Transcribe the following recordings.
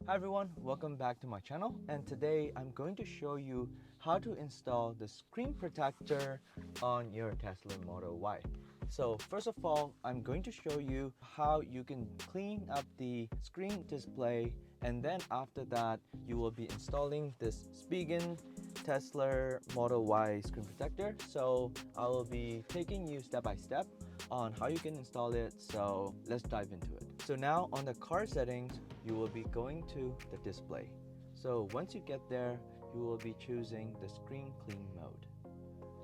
Hi everyone, welcome back to my channel, and today I'm going to show you how to install the screen protector on your Tesla Model Y. So first of all, I'm going to show you how you can clean up the screen display, and then after that you will be installing this Spigen Tesla Model Y screen protector. So I will be taking you step by step on how you can install it, so let's dive into it. So now on the car settings, you will be going to the display. So once you get there, you will be choosing the screen clean mode.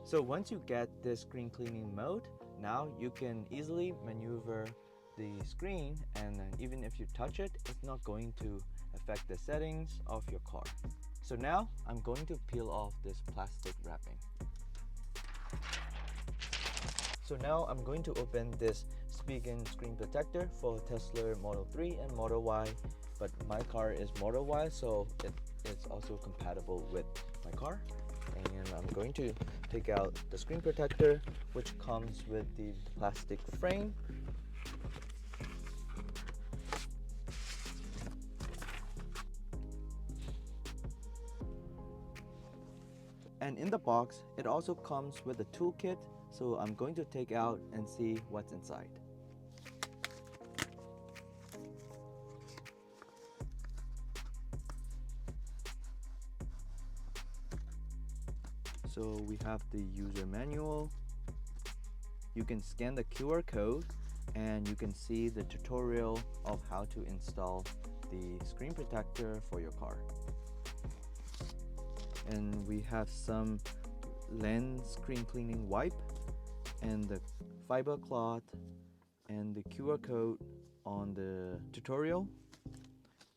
So once you get this screen cleaning mode, now you can easily maneuver the screen, and then even if you touch it, it's not going to affect the settings of your car. So now I'm going to peel off this plastic wrapping. So now I'm going to open this Spigen Screen Protector for Tesla Model 3 and Model Y, but my car is Model Y, so it's also compatible with my car. And I'm going to take out the screen protector, which comes with the plastic frame. And in the box, it also comes with a toolkit, so I'm going to take out and see what's inside. So we have the user manual. You can scan the QR code and you can see the tutorial of how to install the screen protector for your car. And we have some lens screen cleaning wipe and the fiber cloth and the QR code on the tutorial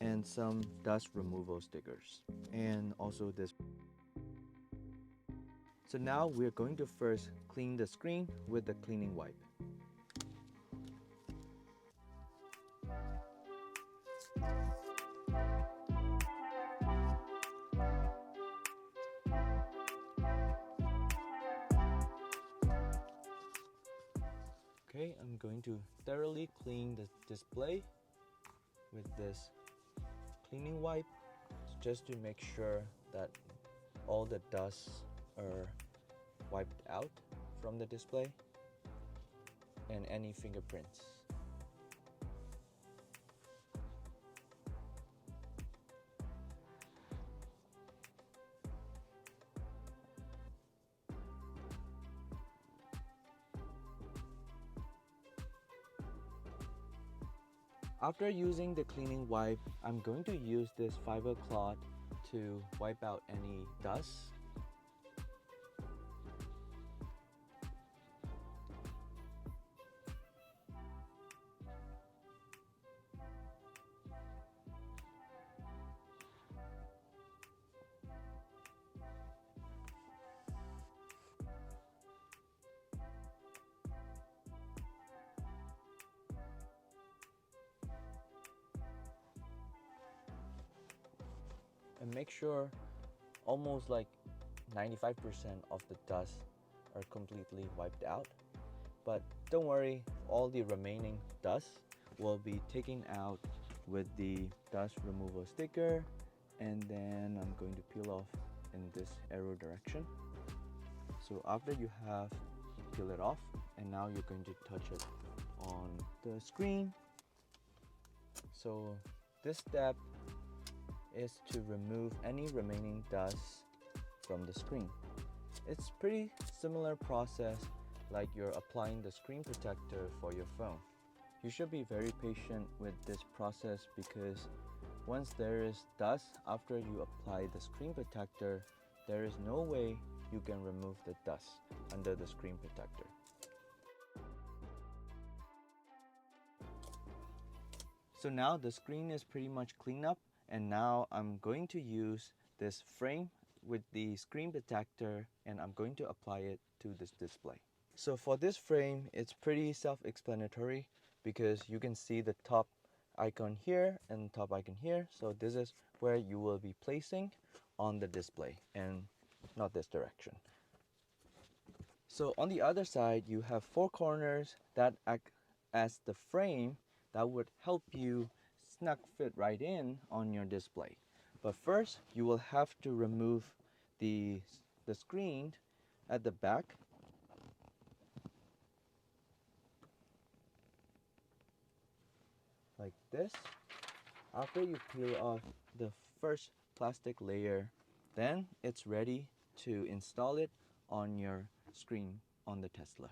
and some dust removal stickers and also this. So now we're going to first clean the screen with the cleaning wipe. Okay, I'm going to thoroughly clean the display with this cleaning wipe just to make sure that all the dust are wiped out from the display and any fingerprints. After using the cleaning wipe, I'm going to use this fiber cloth to wipe out any dust. And make sure almost like 95% of the dust are completely wiped out. But don't worry, all the remaining dust will be taken out with the dust removal sticker, and then I'm going to peel off in this arrow direction. So after you have peeled it off, and now you're going to touch it on the screen. So this step is to remove any remaining dust from the screen. It's pretty similar process like you're applying the screen protector for your phone. You should be very patient with this process because once there is dust after you apply the screen protector, there is no way you can remove the dust under the screen protector. So now the screen is pretty much cleaned up, and now I'm going to use this frame with the screen protector and I'm going to apply it to this display. So for this frame, it's pretty self-explanatory because you can see the top icon here and top icon here. So this is where you will be placing on the display and not this direction. So on the other side, you have four corners that act as the frame that would help you snug fit right in on your display. But first, you will have to remove the screen at the back. Like this. After you peel off the first plastic layer, then it's ready to install it on your screen on the Tesla.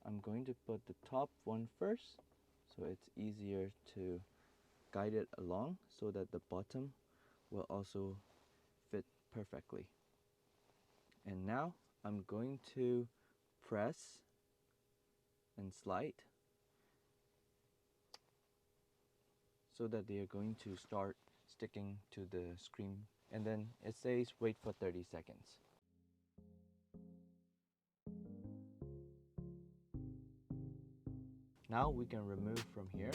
I'm going to put the top one first, so it's easier to guide it along so that the bottom will also fit perfectly. And now I'm going to press and slide so that they are going to start sticking to the screen, and then it says wait for 30 seconds. Now we can remove from here.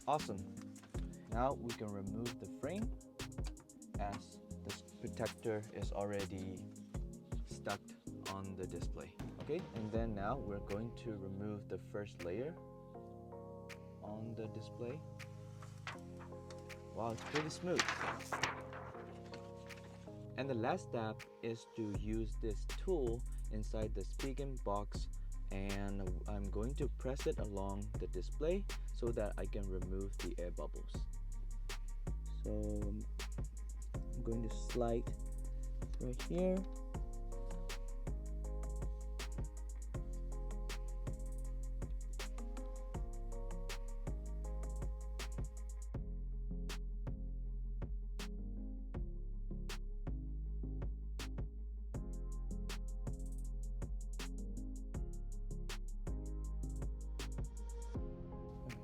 Awesome. Now we can remove the frame as the protector is already stuck on the display. Okay, and then now we're going to remove the first layer on the display. Wow, it's pretty smooth. And the last step is to use this tool inside the Spigen box, and I'm going to press it along the display so that I can remove the air bubbles. So I'm going to slide right here.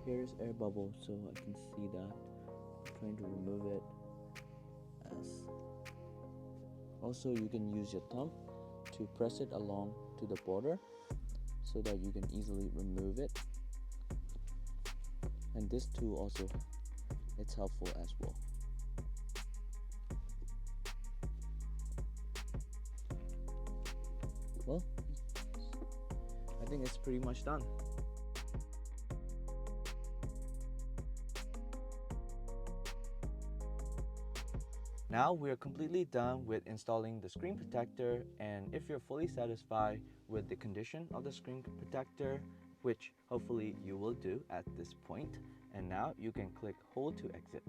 Here's air bubble, so I can see that. I'm trying to remove it. Also, you can use your thumb to press it along to the border so that you can easily remove it. And this tool also, it's helpful as well. Well, I think it's pretty much done. Now we are completely done with installing the screen protector, and if you're fully satisfied with the condition of the screen protector, which hopefully you will do at this point, and now you can click hold to exit.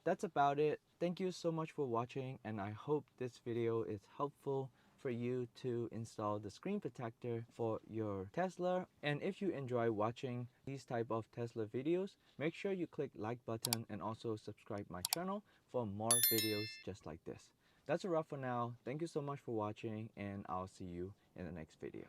That's about it. Thank you so much for watching, and I hope this video is helpful for you to install the screen protector for your Tesla. And if you enjoy watching these type of Tesla videos, make sure you click like button and also subscribe my channel for more videos just like this. That's a wrap for now. Thank you so much for watching, and I'll see you in the next video.